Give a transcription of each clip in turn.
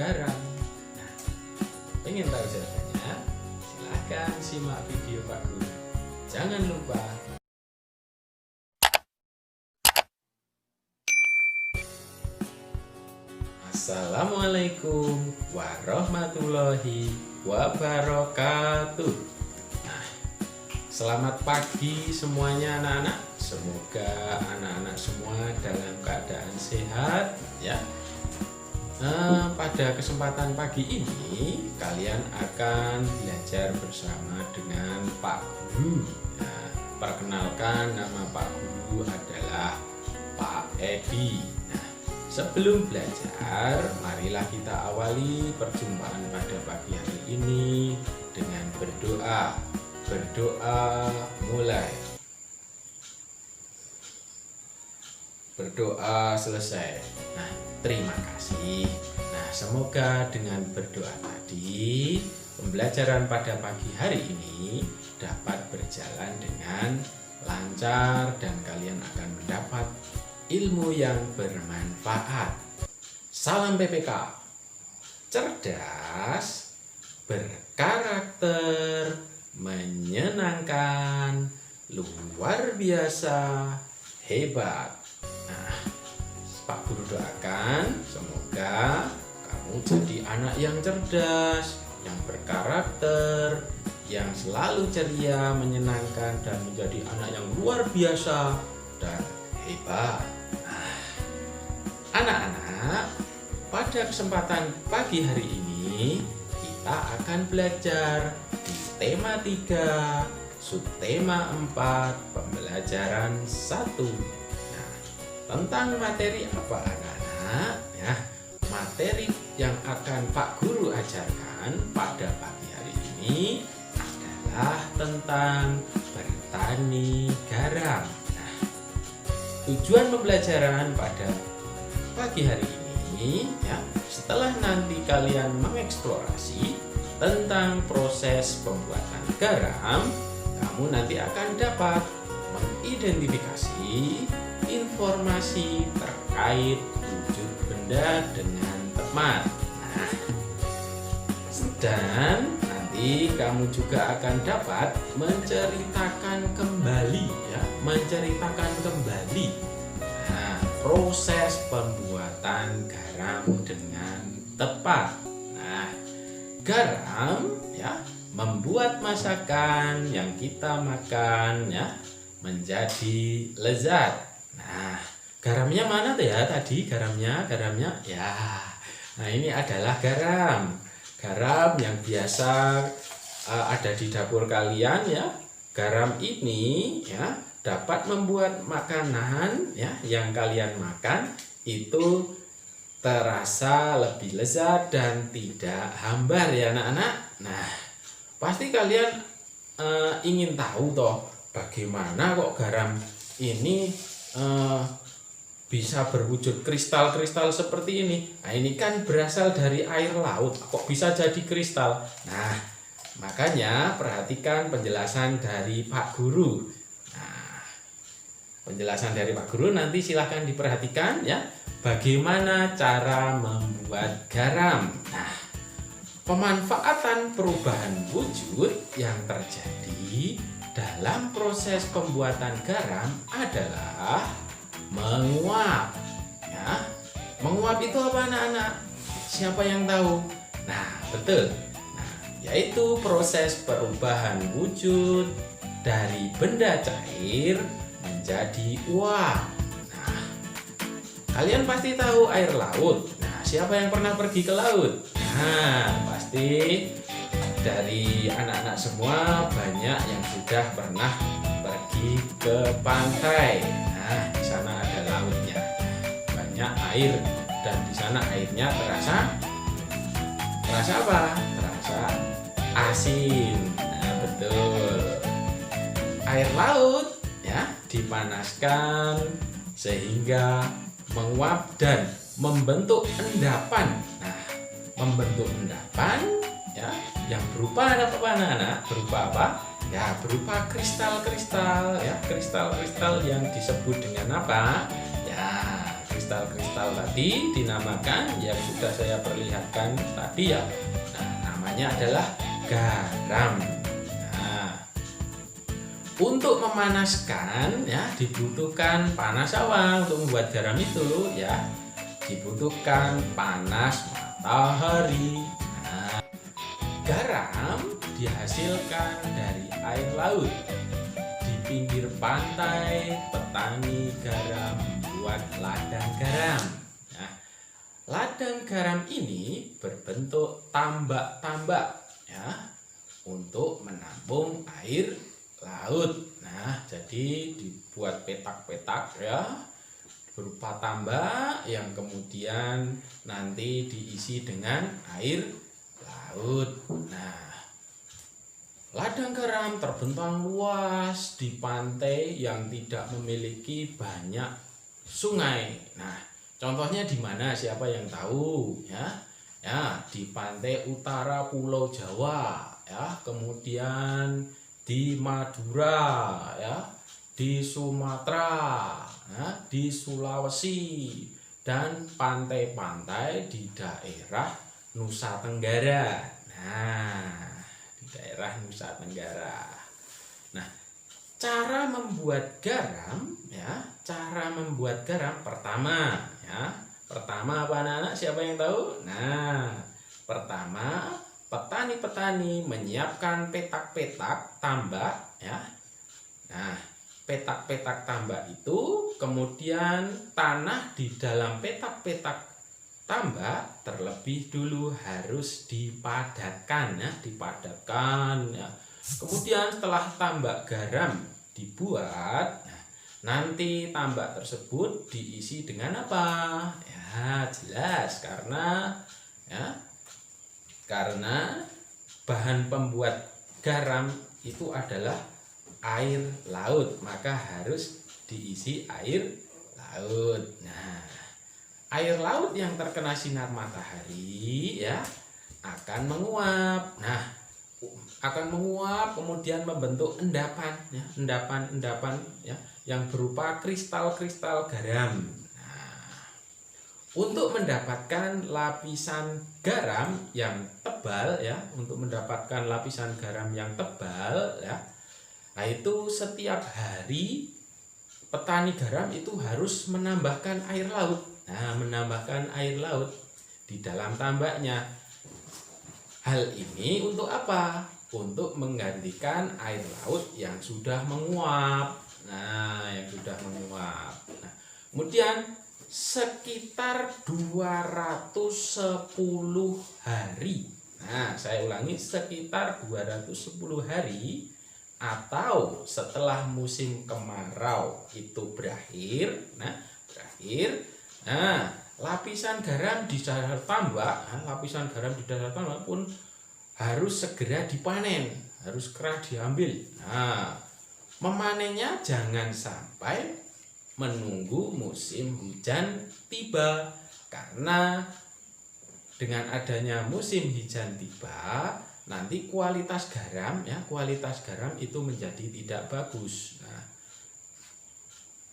garam. Nah, pengen tahu jawabannya? Silahkan simak video Pak Guru. Jangan lupa Assalamualaikum warahmatullahi wabarakatuh. Nah, selamat pagi semuanya anak-anak. Semoga anak-anak semua dalam keadaan sehat ya. Pada kesempatan pagi ini kalian akan belajar bersama dengan Pak Guru. Nah, perkenalkan, nama Pak Guru adalah Pak Edi. Nah, sebelum belajar, marilah kita awali perjumpaan pada pagi hari ini dengan berdoa. Berdoa mulai. Berdoa selesai. Nah, terima kasih. Nah, semoga dengan berdoa tadi pembelajaran pada pagi hari ini dapat berjalan dengan lancar dan kalian akan mendapat ilmu yang bermanfaat. Salam PPK. Cerdas, berkarakter, menyenangkan, luar biasa, hebat. Nah, Pak Guru doakan semoga kamu jadi anak yang cerdas, yang berkarakter, yang selalu ceria, menyenangkan, dan menjadi anak yang luar biasa dan hebat. Nah, anak-anak, pada kesempatan pagi hari ini kita akan belajar di tema 3, subtema 4, pembelajaran 1. Tentang materi apa anak-anak ya? Materi yang akan Pak Guru ajarkan pada pagi hari ini adalah tentang bertani garam. Nah, tujuan pembelajaran pada pagi hari ini ya, setelah nanti kalian mengeksplorasi tentang proses pembuatan garam, kamu nanti akan dapat mengidentifikasi informasi terkait wujud benda dengan tepat. Nah, dan nanti kamu juga akan dapat menceritakan kembali ya, nah, proses pembuatan garam dengan tepat. Nah, garam ya membuat masakan yang kita makan ya menjadi lezat. Nah, garamnya mana tuh ya tadi? Garamnya ya. Nah, ini adalah garam. Garam yang biasa ada di dapur kalian ya. Garam ini ya dapat membuat makanan ya yang kalian makan itu terasa lebih lezat dan tidak hambar ya anak-anak. Nah, pasti kalian ingin tahu toh bagaimana kok garam ini bisa berwujud kristal-kristal seperti ini. Nah, ini kan berasal dari air laut, kok bisa jadi kristal? Nah, makanya perhatikan penjelasan dari Pak Guru. Nah, penjelasan dari Pak Guru nanti silahkan diperhatikan ya, bagaimana cara membuat garam. Nah, pemanfaatan perubahan wujud yang terjadi dalam proses pembuatan garam adalah menguap ya. Menguap itu apa anak-anak? Siapa yang tahu? Nah, betul. Nah, yaitu proses perubahan wujud dari benda cair menjadi uap. Nah, kalian pasti tahu air laut. Nah, siapa yang pernah pergi ke laut? Nah, pasti dari anak-anak semua banyak yang sudah pernah pergi ke pantai. Nah, di sana ada lautnya, banyak air, dan di sana airnya terasa apa? Terasa asin. Nah, betul. Air laut ya dipanaskan sehingga menguap dan membentuk endapan. Nah, membentuk endapan ya yang berupa apa anak-anak? Berupa apa? Ya, berupa kristal-kristal ya, kristal-kristal yang disebut dengan apa? Ya, kristal-kristal tadi dinamakan yang sudah saya perlihatkan tadi ya. Nah, namanya adalah garam. Nah, untuk memanaskan ya dibutuhkan panas awan. Untuk membuat garam itu ya dibutuhkan panas matahari. Nah, garam dihasilkan dari air laut. Di pinggir pantai, petani garam membuat ladang garam. Nah, ladang garam ini berbentuk tambak-tambak ya untuk menampung air laut. Nah, jadi dibuat petak-petak ya berupa tambak yang kemudian nanti diisi dengan air laut. Nah, ladang garam terbentang luas di pantai yang tidak memiliki banyak sungai. Nah, contohnya di mana? Siapa yang tahu? Ya, ya di pantai utara Pulau Jawa, ya, kemudian di Madura, ya, di Sumatera, ya, di Sulawesi, dan pantai-pantai di daerah Nusa Tenggara. Nah, daerah Nusa Tenggara. Nah, cara membuat garam ya, cara membuat garam pertama ya. Pertama apa anak-anak? Siapa yang tahu? Nah, pertama petani-petani menyiapkan petak-petak tambak ya. Nah, petak-petak tambak itu kemudian tanah di dalam petak-petak tambak terlebih dulu harus dipadatkan ya, dipadatkan ya. Kemudian setelah tambak garam dibuat, nah, nanti tambak tersebut diisi dengan apa? Ya, jelas karena bahan pembuat garam itu adalah air laut, maka harus diisi air laut. Nah, air laut yang terkena sinar matahari ya akan menguap. Nah, akan menguap kemudian membentuk endapan ya, endapan ya yang berupa kristal-kristal garam. Nah, untuk mendapatkan lapisan garam yang tebal ya, untuk mendapatkan lapisan garam yang tebal ya, nah itu setiap hari petani garam itu harus menambahkan air laut. Nah, menambahkan air laut di dalam tambaknya. Hal ini untuk apa? Untuk menggantikan air laut yang sudah menguap. Nah, yang sudah menguap. Nah, kemudian sekitar 210 hari. Nah, saya ulangi, sekitar 210 hari atau setelah musim kemarau itu berakhir. Nah, lapisan garam di dasar tambak, lapisan garam di dasar tambak pun harus segera dipanen, harus segera diambil. Nah, memanennya jangan sampai menunggu musim hujan tiba, karena dengan adanya musim hujan tiba, nanti kualitas garam itu menjadi tidak bagus. Nah,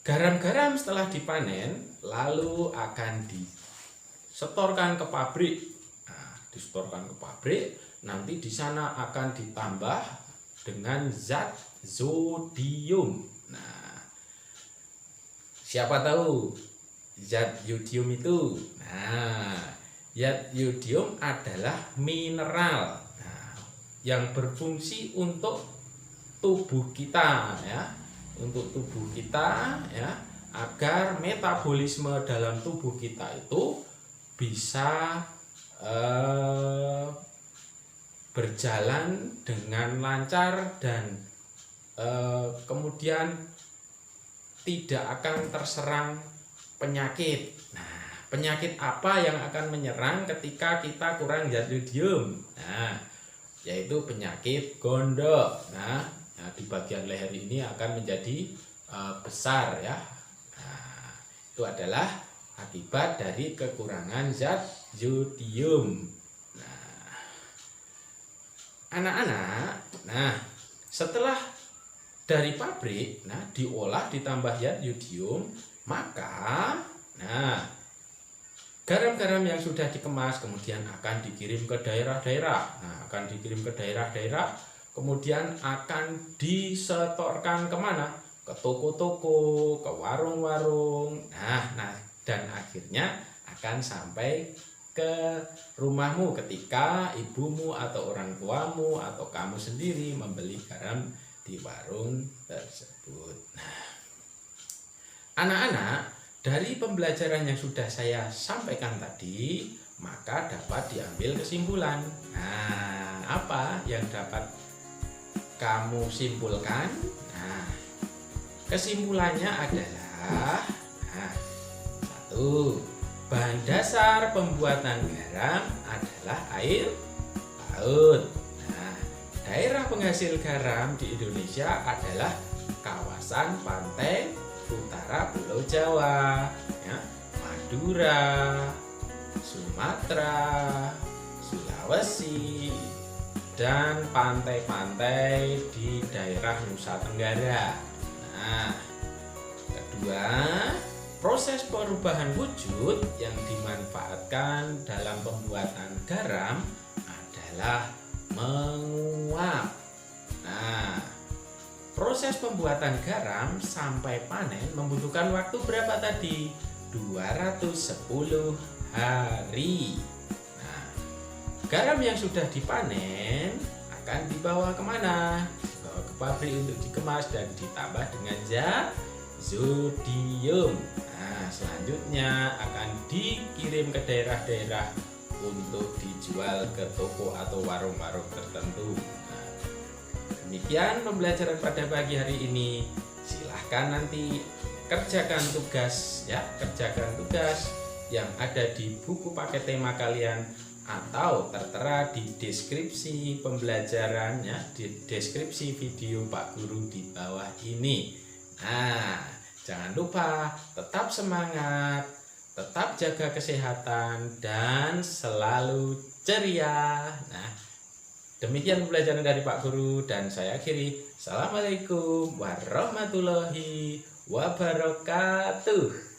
garam-garam setelah dipanen lalu akan disetorkan ke pabrik. Nah, disetorkan ke pabrik, nanti di sana akan ditambah dengan zat zodium. Nah, siapa tahu zat yodium itu? Nah, zat yodium adalah mineral yang berfungsi untuk tubuh kita ya, untuk tubuh kita ya, agar metabolisme dalam tubuh kita itu bisa berjalan dengan lancar dan kemudian tidak akan terserang penyakit. Nah, penyakit apa yang akan menyerang ketika kita kurang zat yodium? Nah, yaitu penyakit gondok. Nah, di bagian leher ini akan menjadi besar ya. Nah, itu adalah akibat dari kekurangan zat yodium. Nah, anak-anak, nah setelah dari pabrik, nah diolah ditambah zat yodium, maka Nah, garam-garam yang sudah dikemas kemudian akan dikirim ke daerah-daerah. Nah, akan dikirim ke daerah-daerah, kemudian akan disetorkan kemana? Ke toko-toko, ke warung-warung. Nah, dan akhirnya akan sampai ke rumahmu ketika ibumu atau orang tuamu atau kamu sendiri membeli garam di warung tersebut. Nah, anak-anak, dari pembelajaran yang sudah saya sampaikan tadi, maka dapat diambil kesimpulan. Nah, apa yang dapat kamu simpulkan? Nah, kesimpulannya adalah, satu, bahan dasar pembuatan garam adalah air laut. Nah, daerah penghasil garam di Indonesia adalah kawasan pantai utara Pulau Jawa, ya, Madura, Sumatera, Sulawesi, dan pantai-pantai di daerah Nusa Tenggara. Nah, kedua, proses perubahan wujud yang dimanfaatkan dalam pembuatan garam adalah menguap. Nah, proses pembuatan garam sampai panen membutuhkan waktu berapa tadi? 210 hari. Nah, garam yang sudah dipanen akan dibawa kemana? Dibawa ke pabrik untuk dikemas dan ditambah dengan zodium. Nah, selanjutnya akan dikirim ke daerah-daerah untuk dijual ke toko atau warung-warung tertentu. Demikian pembelajaran pada pagi hari ini. Silahkan nanti kerjakan tugas yang ada di buku paket tema kalian atau tertera di deskripsi pembelajaran, ya, di deskripsi video Pak Guru di bawah ini. Nah, jangan lupa tetap semangat, tetap jaga kesehatan dan selalu ceria. Nah, demikian pembelajaran dari Pak Guru dan saya akhiri. Assalamualaikum warahmatullahi wabarakatuh.